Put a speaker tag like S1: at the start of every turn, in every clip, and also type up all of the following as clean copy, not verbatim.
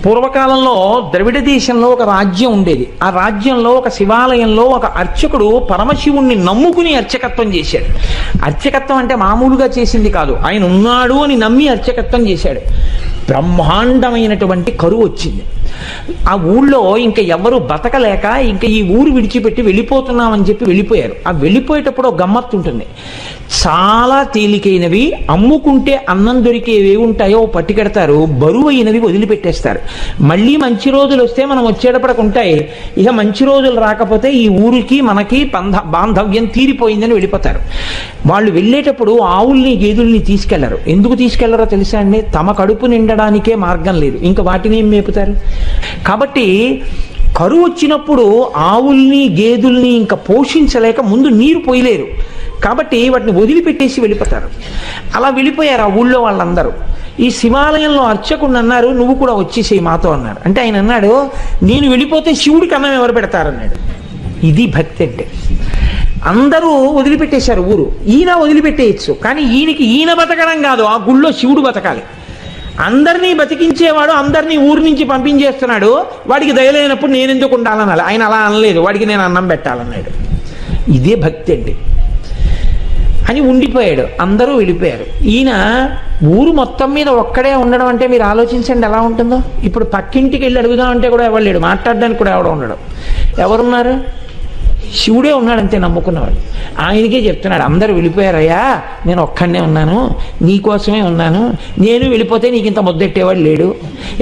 S1: పూర్వకాలంలో ద్రవిడ దేశంలో ఒక రాజ్యం ఉండేది. ఆ రాజ్యంలో ఒక శివాలయంలో ఒక అర్చకుడు పరమశివుణ్ణి నమ్ముకుని అర్చకత్వం చేశాడు. అర్చకత్వం అంటే మామూలుగా చేసింది కాదు, ఆయన ఉన్నాడు అని నమ్మి అర్చకత్వం చేశాడు. బ్రహ్మాండమైనటువంటి కరువు వచ్చింది. ఆ ఊళ్ళో ఇంకా ఎవరు బతకలేక ఇంకా ఈ ఊరు విడిచిపెట్టి వెళ్ళిపోతున్నామని చెప్పి వెళ్ళిపోయారు. ఆ వెళ్ళిపోయేటప్పుడు ఒక గమ్మత్తు ఉంటుంది. చాలా తేలికైనవి, అమ్ముకుంటే అన్నం దొరికేవి ఉంటాయో పట్టుకెడతారు, బరువు అయినవి వదిలిపెట్టేస్తారు. మళ్ళీ మంచి రోజులు వస్తే మనం వచ్చేటప్పటికి ఉంటాయి. ఇక మంచి రోజులు రాకపోతే ఈ ఊరికి మనకి బాంధవ్యం తీరిపోయిందని వెళ్ళిపోతారు. వాళ్ళు వెళ్ళేటప్పుడు ఆవుల్ని గేదెల్ని తీసుకెళ్లరు. ఎందుకు తీసుకెళ్లరో తెలుసా అండి? తమ కడుపు నిండడానికే మార్గం లేదు, ఇంకా వాటిని ఏం మేపుతారు. కాబట్టి కరువు వచ్చినప్పుడు ఆవుల్ని గేదెల్ని ఇంకా పోషించలేక ముందు నీరు పోయలేరు, కాబట్టి వాటిని వదిలిపెట్టేసి వెళ్ళిపోతారు. అలా వెళ్ళిపోయారు ఆ ఊళ్ళో వాళ్ళందరూ. ఈ శివాలయంలో అర్చకుడు అన్నారు, నువ్వు కూడా వచ్చేసేయి మాతో అన్నారు. అంటే ఆయన అన్నాడు, నేను వెళ్ళిపోతే శివుడికి అన్నం ఎవరు పెడతారన్నాడు. ఇది భక్తి అంటే. అందరూ వదిలిపెట్టేశారు ఊరు. ఈయన వదిలిపెట్టేయచ్చు, కానీ ఈయన బతకడం కాదు, ఆ గుళ్ళో శివుడు బతకాలి. అందరినీ బతికించేవాడు అందరినీ ఊరి నుంచి పంపించేస్తున్నాడు, వాడికి దయలేనప్పుడు నేను ఎందుకు ఉండాలనాలి. ఆయన అలా అనలేదు, వాడికి నేను అన్నం పెట్టాలన్నాడు. ఇదే భక్తి అండి అని ఉండిపోయాడు. అందరూ వెళ్ళిపోయారు. ఈయన ఊరు మొత్తం మీద ఒక్కడే ఉండడం అంటే మీరు ఆలోచించండి ఎలా ఉంటుందో. ఇప్పుడు పక్కింటికి వెళ్ళి అడుగుదామంటే కూడా ఎవరు లేడు, మాట్లాడడానికి కూడా ఎవడో ఉండడు. ఎవరున్నారు? శివుడే ఉన్నాడు అంతే, నమ్ముకున్నవాడు. ఆయనకే చెప్తున్నాడు, అందరూ వెళ్ళిపోయారయ్యా, నేను ఒక్కడనే ఉన్నాను, నీకోసమే ఉన్నాను. నేను వెళ్ళిపోతే నీకు ఇంత ముద్దెట్టేవాడు లేడు,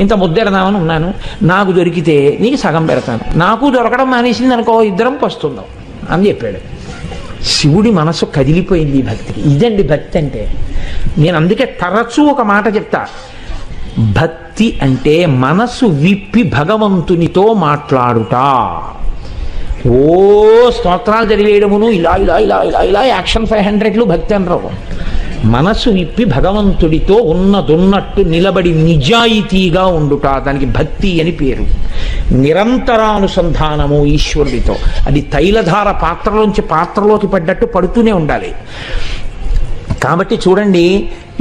S1: ఇంత ముద్దెడదామని ఉన్నాను. నాకు దొరికితే నీకు సగం పెడతాను, నాకు దొరకడం మానేసింది అనుకో, ఇద్దరం పస్తుందాం అని చెప్పాడు. శివుడి మనసు కదిలిపోయింది ఈ భక్తికి. ఇదండి భక్తి అంటే. నేను అందుకే తరచూ ఒక మాట చెప్తా, భక్తి అంటే మనసు విప్పి భగవంతునితో మాట్లాడుట. ఓ స్తోత్రాలు చదివేయడమును ఇలా ఇలా ఇలా ఇలా ఇలా యాక్షన్ 500 భక్తి అనరు. మనసు విప్పి భగవంతుడితో ఉన్నదున్నట్టు నిలబడి నిజాయితీగా ఉండుట, దానికి భక్తి అని పేరు. నిరంతరానుసంధానము ఈశ్వరుడితో. అది తైలధార పాత్రలోంచి పాత్రలోకి పడ్డట్టు పడుతూనే ఉండాలి. కాబట్టి చూడండి,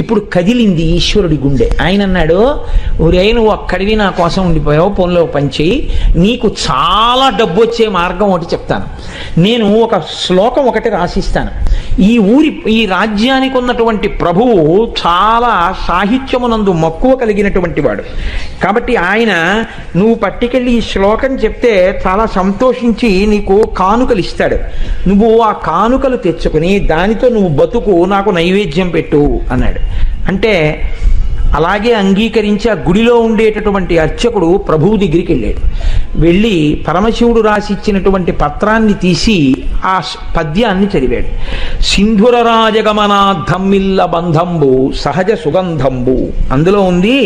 S1: ఇప్పుడు కదిలింది ఈశ్వరుడి గుండె. ఆయన అన్నాడు, ఒరే నువ్వు అక్కడివి నా కోసం ఉండిపోయావు, ఫోన్లో పనిచేయి, నీకు చాలా డబ్బు వచ్చే మార్గం ఒకటి చెప్తాను. నేను ఒక శ్లోకం ఒకటి రాసిస్తాను. ఈ రాజ్యానికి ఉన్నటువంటి ప్రభువు చాలా సాహిత్యమునందు మక్కువ కలిగినటువంటి వాడు. కాబట్టి ఆయన నువ్వు పట్టుకెళ్ళి ఈ శ్లోకం చెప్తే చాలా సంతోషించి నీకు కానుకలు ఇస్తాడు. నువ్వు ఆ కానుకలు తెచ్చుకుని దానితో నువ్వు బతుకు, నాకు నైవేద్యం పెట్టు అన్నాడు. అంటే అలాగే అంగీకరించి ఆ గుడిలో ఉండేటటువంటి అర్చకుడు ప్రభువు దగ్గరికి వెళ్ళాడు. వెళ్ళి పరమశివుడు రాసిచ్చినటువంటి పత్రాన్ని తీసి ఆ పద్యాన్ని చదివాడు. సింధుర రాజగమనాద్ధమ్మిల్ల బంధంబు సహజ సుగంధంబు. అందులో ఉంది,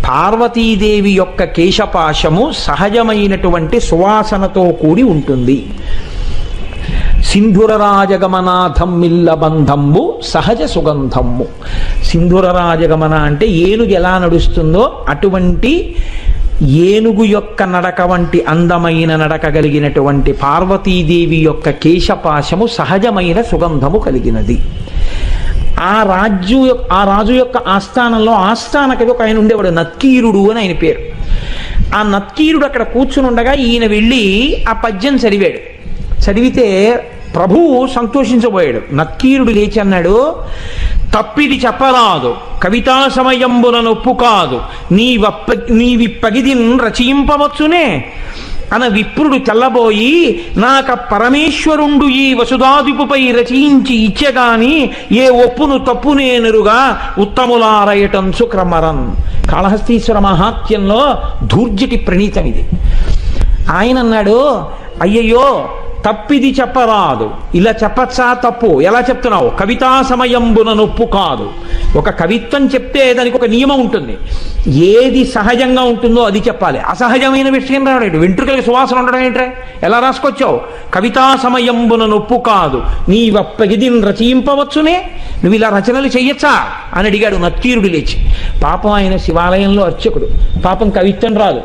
S1: పార్వతీదేవి యొక్క కేశపాశము సహజమైనటువంటి సువాసనతో కూడి ఉంటుంది. సింధుర రాజగమనాథమ్మిల్ల బంధంబు సహజ సుగంధము. సింధుర రాజగమన అంటే ఏనుగు ఎలా నడుస్తుందో అటువంటి ఏనుగు యొక్క నడక వంటి అందమైన నడక కలిగినటువంటి పార్వతీదేవి యొక్క కేశపాశము సహజమైన సుగంధము కలిగినది. ఆ రాజు యొక్క ఆస్థానంలో ఆస్థానకవి ఒక ఆయన ఉండేవాడు, నత్కీరుడు అని ఆయన పేరు. ఆ నత్కీరుడు అక్కడ కూర్చుని ఉండగా ఈయన వెళ్ళి ఆ పద్యం చదివాడు. చదివితే ప్రభువు సంతోషించబోయాడు. నత్కీరుడు లేచి అన్నాడు, తప్పిది చెప్పరాదు, కవితా సమయంబున నొప్పు కాదు, నీవిప్పగిదిన్ రచయింపవచ్చునే అన విప్రుడు తెల్లబోయి, నాక పరమేశ్వరుండు ఈ వసుధాదిపుపై రచయించి ఇచ్చెగాని ఏ ఒప్పును తప్పునేనరుగా ఉత్తములారయటం సుక్రమరన్. కాళహస్తీశ్వర మహాత్యంలో ధూర్జటి ప్రణీతం ఇది. ఆయన అన్నాడు, అయ్యయ్యో తప్పిది చెప్పరాదు. ఇలా చెప్పచ్చా? తప్పు. ఎలా చెప్తున్నావు? కవితా సమయంబున నొప్పు కాదు. ఒక కవిత్వం చెప్తే దానికి ఒక నియమం ఉంటుంది. ఏది సహజంగా ఉంటుందో అది చెప్పాలి. అసహజమైన విషయం రాడు. వెంట్రుకలకి సువాసన ఉండడం ఏంట్రా? ఎలా రాసుకొచ్చావు? కవితా సమయంబున నొప్పు కాదు, నీవప్పగిదిన్ రచయింపవచ్చునే, నువ్వు ఇలా రచనలు చెయ్యొచ్చా అని అడిగాడు నత్తీరుడు లేచి. పాపం ఆయన శివాలయంలో అర్చకుడు, పాపం కవిత్వం రాదు.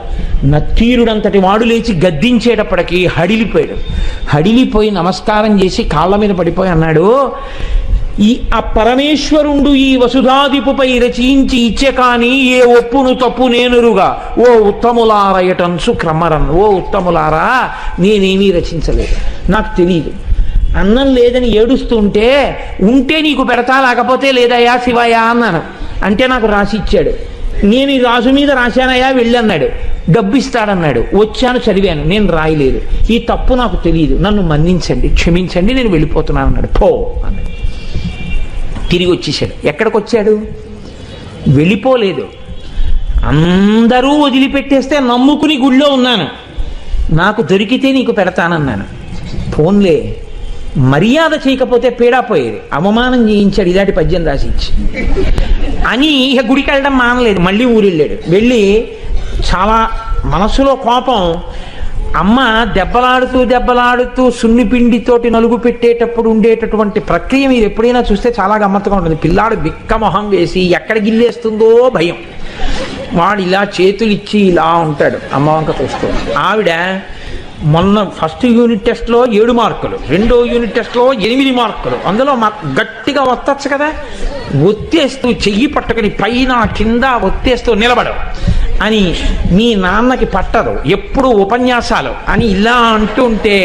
S1: నత్తీరుడంతటి వాడు లేచి గద్దించేటప్పటికీ హడిలిపోయాడు. హడిలిపోయి నమస్కారం చేసి కాళ్ళ మీద పడిపోయి అన్నాడు, ఆ పరమేశ్వరుండు ఈ వసుధాదిపుపై రచించి ఇచ్చే కాని ఏ ఒప్పును తప్పు నేనురుగా ఓ ఉత్తములారయటన్సు క్రమరన్. ఓ ఉత్తములారా, నేనేమీ రచించలేదు, నాకు తెలియదు. అన్నం లేదని ఏడుస్తుంటే ఉంటే నీకు పెడతా, లేకపోతే లేదయ్యా శివయ్యా అన్నాను. అంటే నాకు రాసి ఇచ్చాడు. నేను ఈ రాజు మీద రాశానయ్యా వెళ్ళన్నాడు. డబ్బు ఇస్తాడన్నాడు. వచ్చాను, చదివాను, నేను రాయలేదు. ఈ తప్పు నాకు తెలియదు, నన్ను మన్నించండి, క్షమించండి, నేను వెళ్ళిపోతున్నాను అన్నాడు. పో అన్నాడు. తిరిగి వచ్చేసాడు. ఎక్కడికి వచ్చాడు? వెళ్ళిపోలేదు. అందరూ వదిలిపెట్టేస్తే నమ్ముకుని గుళ్ళో ఉన్నాను, నాకు దొరికితే నీకు పెడతానన్నాను. పోన్లే, మర్యాద చేయకపోతే పీడాపోయేది, అవమానం చేయించాడు, ఇలాంటి పద్యం రాసి ఇచ్చి అని ఇక గుడికి వెళ్ళడం మానలేదు. మళ్ళీ ఊరు వెళ్ళాడు. వెళ్ళి చాలా మనసులో కోపం. అమ్మ దెబ్బలాడుతూ సున్నిపిండితోటి నలుగు పెట్టేటప్పుడు ఉండేటటువంటి ప్రక్రియ మీరు ఎప్పుడైనా చూస్తే చాలా గమ్మత్తుగా ఉంటుంది. పిల్లాడు బిక్క మొహం వేసి ఎక్కడ గిల్లేస్తుందో భయం. వాడు ఇలా చేతులు ఇచ్చి ఇలా ఉంటాడు, అమ్మ వంక చూస్తూ. ఆవిడ మొన్న ఫస్ట్ యూనిట్ టెస్ట్లో 7 మార్కులు, రెండో యూనిట్ టెస్ట్లో 8 మార్కులు. అందులో గట్టిగా ఒత్తచ్చు కదా, ఒత్తేస్తూ చెయ్యి పట్టుకుని పైన కింద ఒత్తేస్తూ నిలబడవు అని మీ నాన్నకి పట్టదు, ఎప్పుడు ఉపన్యాసాలు అని ఇలా అంటుంటే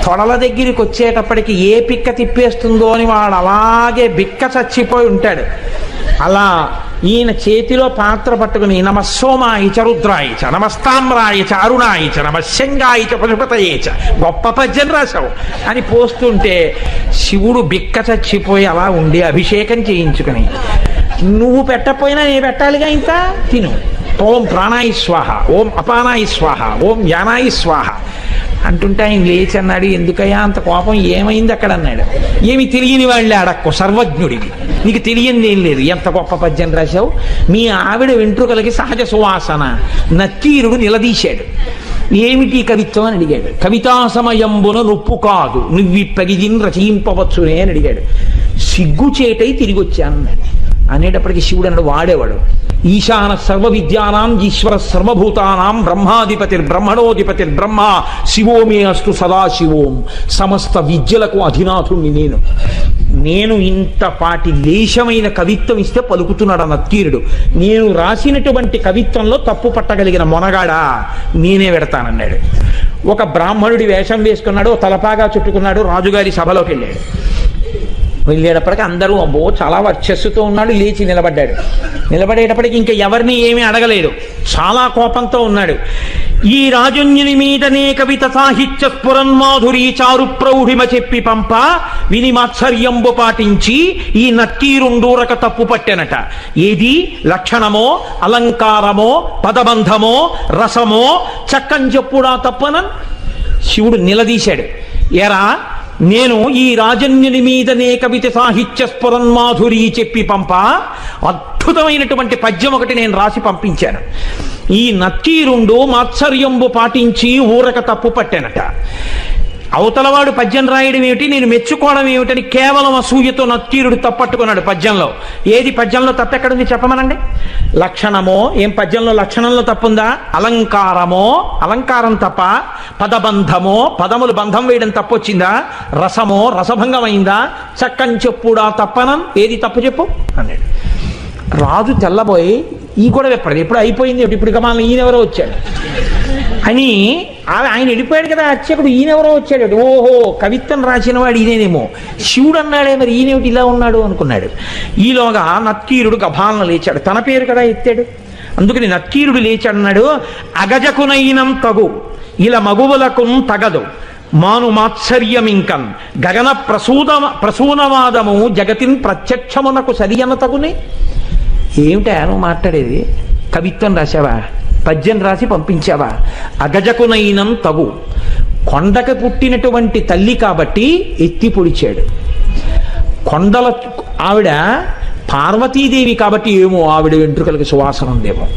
S1: తొడల దగ్గరికి వచ్చేటప్పటికి ఏ పిక్క తిప్పేస్తుందో అని వాడు అలాగే బిక్క చచ్చిపోయి ఉంటాడు. అలా ఈయన చేతిలో పాత్ర పట్టుకుని నమస్సోమాయిచ రుద్రాయిచ నమస్తామ్రాయిచ అరుణాయిచ నమశంగాయిచ పశుపతయేచ, గొప్ప పద్యం రాశావు అని పోస్తుంటే శివుడు బిక్క చచ్చిపోయి అలా ఉండి అభిషేకం చేయించుకుని, నువ్వు పెట్టకపోయినా నేను పెట్టాలిగా, ఇంకా తిను. ఓం ప్రాణాయి స్వాహ, ఓం అపానాయి స్వాహ, ఓం యానాయి స్వాహ అంటుంటే ఆయన లేచి అన్నాడు, ఎందుకయ్యా అంత కోపం, ఏమైంది అక్కడ అన్నాడు. ఏమి తెలియని వాళ్ళే అడక్కు, సర్వజ్ఞుడివి, నీకు తెలియంది ఏం లేదు, ఎంత గొప్ప పద్యం రాశావు. మీ ఆవిడ వెంట్రుకలకి సహజ సువాసన. నత్తీరుడు నిలదీశాడు. ఏమిటి కవిత్వం అని అడిగాడు. కవితా సమయంబున నొప్పు కాదు, నువ్విప్పగిదిని రచయింపవచ్చునే అని అడిగాడు. సిగ్గుచేటై తిరిగి వచ్చానన్నాడు. అనేటప్పటికీ శివుడు అన్నాడు, వాడేవాడు ఈశాన సర్వ విద్యానాం ఈశ్వర సర్వభూతానాం బ్రహ్మాధిపతిర్ బ్రహ్మ శివోమే అస్తు సదాశివోం. సమస్త విద్యలకు అధినాథుణ్ణి నేను ఇంతపాటి లేశమైన కవిత్వం ఇస్తే పలుకుతున్నాడు నత్తీరుడు. నేను రాసినటువంటి కవిత్వంలో తప్పు పట్టగలిగిన మొనగాడా నేనే పెడతానన్నాడు. ఒక బ్రాహ్మణుడి వేషం వేసుకున్నాడు, తలపాగా చుట్టుకున్నాడు, రాజుగారి సభలోకి వెళ్ళాడు. వెళ్ళేటప్పటికి అందరూ అబ్బో చాలా వర్చస్సుతో ఉన్నాడు, లేచి నిలబడ్డాడు. నిలబడేటప్పటికి ఇంకా ఎవరిని ఏమీ అడగలేదు, చాలా కోపంతో ఉన్నాడు. ఈ రాజుని మీదనే కవిత సాహిత్య స్ఫురన్మాధురి చారు ప్రౌఢిమ చెప్పి పంప విని మాత్సర్యంబు పాటించి ఈ నత్తీరుండూరక తప్పు పట్టెనట. ఏది లక్షణమో అలంకారమో పదబంధమో రసమో చక్కని చెప్పుడా తప్పనన్. శివుడు నిలదీశాడు, ఎరా నేను ఈ రాజన్యుని మీదనే కవిత సాహిత్య స్ఫురన్మాధురి చెప్పి పంప అద్భుతమైనటువంటి పద్యం ఒకటి నేను రాసి పంపించాను. ఈ నత్తీరుండు మాత్సర్యంబు పాటించి ఊరక తప్పు పట్టానట. అవతలవాడు పద్యం రాయడం ఏమిటి, నేను మెచ్చుకోవడం ఏమిటని కేవలం అసూయతో నత్తీరుడు తప్పట్టుకున్నాడు పద్యంలో. ఏది పద్యంలో తప్పు ఎక్కడుంది చెప్పమనండి. లక్షణమో, ఏం పద్యంలో లక్షణంలో తప్పుందా? అలంకారమో, అలంకారం తప్ప. పదబంధమో, పదములు బంధం వేయడం తప్పొచ్చిందా? రసమో, రసభంగం అయిందా? చక్కని చెప్పుడా తప్పనం, ఏది తప్పు చెప్పు అన్నాడు. రాజు తెల్లబోయి ఈ గొడవ ఎప్పుడు అయిపోయింది, ఇప్పుడు కమాలను ఈయనెవరో వచ్చాడు అని ఆయన వెళ్ళిపోయాడు కదా అర్చకుడు, ఈయనెవరో వచ్చాడు. ఓహో కవిత్వం రాసిన వాడు ఈయనేమో, శివుడు అన్నాడే మరి ఈయనేమిటి ఇలా ఉన్నాడు అనుకున్నాడు. ఈలోగా నత్తీరుడు గభాలను లేచాడు, తన పేరు కదా ఎత్తాడు, అందుకని నత్తీరుడు లేచాడన్నాడు. అగజకునైనం తగు ఇలా మగువులకు తగదు మాను మాత్సర్యమింకన్ గగన ప్రసూనవాదము జగతిన్ ప్రత్యక్షమునకు సరియన తగునే. ఏమిటా నువ్వు మాట్లాడేది? కవిత్వం రాశావా? పద్యం రాసి పంపించావా? అగజకునైనం తగు, కొండకు పుట్టినటువంటి తల్లి కాబట్టి ఎత్తి పొడిచాడు. కొండల ఆవిడ పార్వతీదేవి కాబట్టి ఏమో ఆవిడ వెంట్రుకలకి సువాసన ఉందేమో.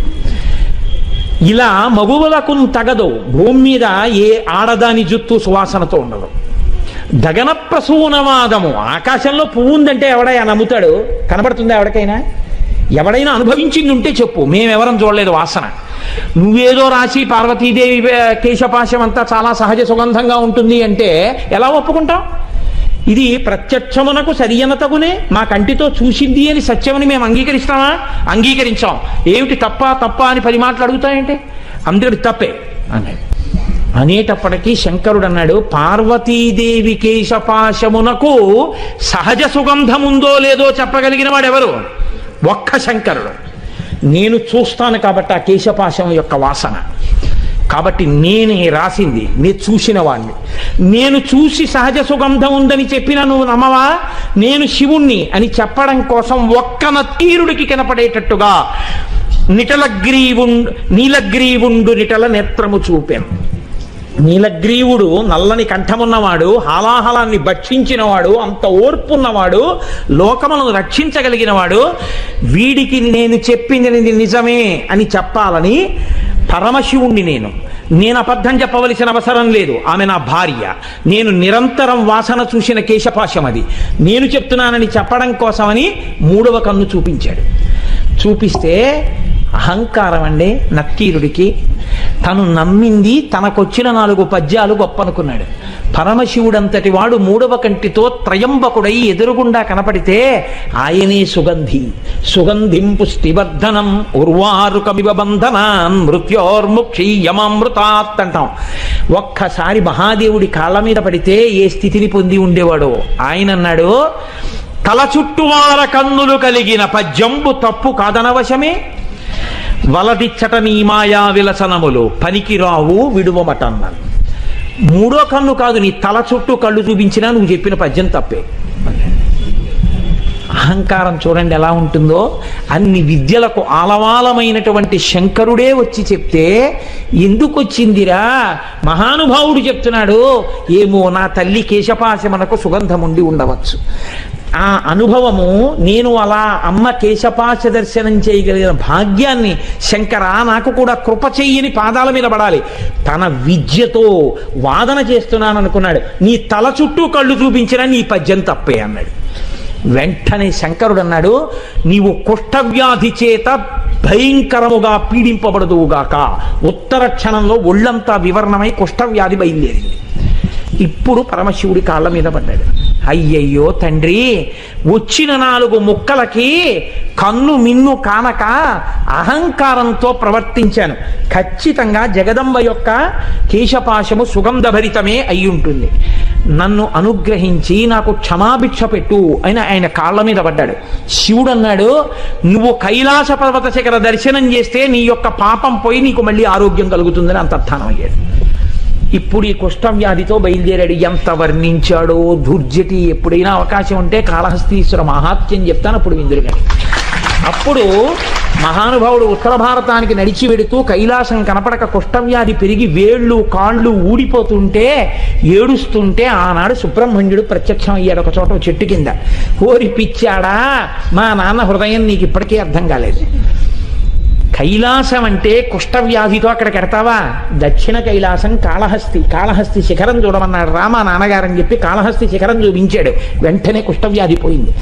S1: ఇలా మగువులకు తగదు, భూమి మీద ఏ ఆడదాని జుత్తు సువాసనతో ఉండదు. గగన ప్రసూనవాదము, ఆకాశంలో పువ్వు ఉందంటే ఎవడైనా నమ్ముతాడు? కనబడుతుందా ఎవరికైనా? ఎవడైనా అనుభవించింది ఉంటే చెప్పు, మేమెవరం చూడలేదు వాసన. నువ్వేదో రాసి పార్వతీదేవి కేశపాశం అంతా చాలా సహజ సుగంధంగా ఉంటుంది అంటే ఎలా ఒప్పుకుంటాం? ఇది ప్రత్యక్షమునకు సరియన తగునే, మా కంటితో చూసింది అని సత్యమని మేము అంగీకరిస్తామా? అంగీకరించాం. ఏమిటి తప్ప అని 10 మాటలు అడుగుతాయంటే అందుకని తప్పే అన్నాడు. అనేటప్పటికీ శంకరుడు అన్నాడు, పార్వతీదేవి కేశపాశమునకు సహజ సుగంధముందో లేదో చెప్పగలిగిన వాడెవరు? ఒక్క శంకరుడు. నేను చూస్తాను కాబట్టి ఆ కేశపాశం యొక్క వాసన, కాబట్టి నేనే రాసింది, నేను చూసిన వాడిని. నేను చూసి సహజ సుగంధం ఉందని చెప్పినా నువ్వు నమ్మవా? నేను శివుణ్ణి అని చెప్పడం కోసం ఒక్క నత్తీరుడికి కనపడేటట్టుగా నీలగ్రీవుండు నిటల నేత్రము చూపాను. నీలగ్రీవుడు నల్లని కంఠమున్నవాడు, హాలాహలాన్ని భక్షించినవాడు, అంత ఓర్పున్నవాడు, లోకములను రక్షించగలిగినవాడు. వీడికి నేను చెప్పింది నిజమే అని చెప్పాలని పరమశివుణ్ణి నేను అబద్ధం చెప్పవలసిన అవసరం లేదు. ఆమె నా భార్య. నేను నిరంతరం వాసన చూసిన కేశపాశం అది. నేను చెప్తున్నానని చెప్పడం కోసమని 3వ కన్ను చూపించాడు. చూపిస్తే అహంకారం అండి నక్కీరుడికి. తను నమ్మింది, తనకొచ్చిన 4 పద్యాలు గొప్ప అనుకున్నాడు. పరమశివుడంతటి వాడు 3వ కంటితో త్రయంబకుడై ఎదురుగుండా కనపడితే ఆయనే సుగంధిం పుష్టివర్ధనం ఉర్వారుకమివ బంధనాన్ మృత్యోర్ముక్షీయమామృతాత్ అంటాం. ఒక్కసారి మహాదేవుడి కాళ్ళ మీద పడితే ఏ స్థితిని పొంది ఉండేవాడో ఆయన అన్నాడు, తల చుట్టువార కన్నులు కలిగిన పద్యంబు తప్పు కాదనవశమే, వలదిచ్చట నీ మాయా విలసనములు పనికిరావు విడువమటన్నాను. 3వ కన్ను కాదు, నీ తల చుట్టూ కళ్ళు చూపించినా నువ్వు చెప్పిన పద్యం తప్పే. అహంకారం చూడండి ఎలా ఉంటుందో. అన్ని విద్యలకు ఆలవాలమైనటువంటి శంకరుడే వచ్చి చెప్తే ఎందుకు వచ్చిందిరా? మహానుభావుడు చెప్తున్నాడు, ఏమో నా తల్లి కేశపాశమునకు సుగంధం ఉండి ఉండవచ్చు. ఆ అనుభవము, నేను అలా అమ్మ కేశపాశ దర్శనం చేయగలిగిన భాగ్యాన్ని శంకర నాకు కూడా కృప చెయ్యని పాదాల మీద పడాలి. తన విద్యతో వాదన చేస్తున్నాను అనుకున్నాడు. నీ తల చుట్టూ కళ్ళు చూపించినా నీ పద్యం తప్పే అన్నాడు. వెంటనే శంకరుడు అన్నాడు, నీవు కుష్ఠవ్యాధి చేత భయంకరముగా పీడింపబడదువుగాక. ఉత్తర క్షణంలో ఒళ్ళంతా వివరణమై కుష్ఠవ్యాధి బయలుదేరింది. ఇప్పుడు పరమశివుడి కాళ్ళ మీద పడ్డాడు. అయ్యయ్యో తండ్రి, వచ్చిన 4 ముక్కలకి కన్ను మిన్ను కానక అహంకారంతో ప్రవర్తించాను. ఖచ్చితంగా జగదంబ యొక్క కేశపాశము సుగంధభరితమే అయి ఉంటుంది. నన్ను అనుగ్రహించి నాకు క్షమాభిక్ష పెట్టు అని ఆయన కాళ్ళ మీద పడ్డాడు. శివుడు అన్నాడు, నువ్వు కైలాస పర్వత శిఖర దర్శనం చేస్తే నీ యొక్క పాపం పోయి నీకు మళ్ళీ ఆరోగ్యం కలుగుతుందని అంతర్థానం అయ్యాడు. ఇప్పుడు ఈ కుష్ఠవ్యాధితో బయలుదేరాడు. ఎంత వర్ణించాడో దుర్జటి. ఎప్పుడైనా అవకాశం ఉంటే కాళహస్తీశ్వర మహాత్యం చెప్తాను, అప్పుడు విందురుగా. అప్పుడు మహానుభావుడు ఉత్తర భారతానికి నడిచి వెడుతూ కైలాసం కనపడక కుష్ఠవ్యాధి పెరిగి వేళ్ళు కాళ్ళు ఊడిపోతుంటే ఏడుస్తుంటే ఆనాడు సుబ్రహ్మణ్యుడు ప్రత్యక్షం అయ్యాడు ఒక చోట చెట్టు కింద. ఓరి పిచ్చాడా, మా నాన్న హృదయం నీకు ఇప్పటికీ అర్థం కాలేదు. కైలాసం అంటే కుష్ఠవ్యాధితో అక్కడికి ఎడతావా? దక్షిణ కైలాసం కాళహస్తి శిఖరం చూడమన్నాడు రామ నాన్నగారని చెప్పి కాళహస్తి శిఖరం చూపించాడు. వెంటనే కుష్ఠవ్యాధి పోయింది.